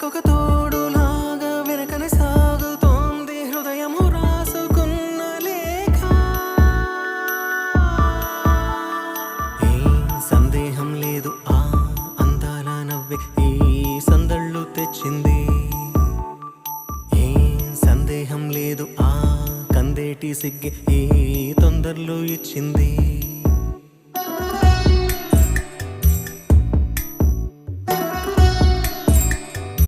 వెనకొక తోడులాగా వెనకనే సాగుతోంది హృదయము రాసుకున్న లేఖ. ఏం సందేహం లేదు ఆ అందాల నవ్వే ఈ సందళ్ళు తెచ్చింది. ఏం సందేహం లేదు ఆ కందేటి సిగ్గే ఈ తొందరలు ఇచ్చింది.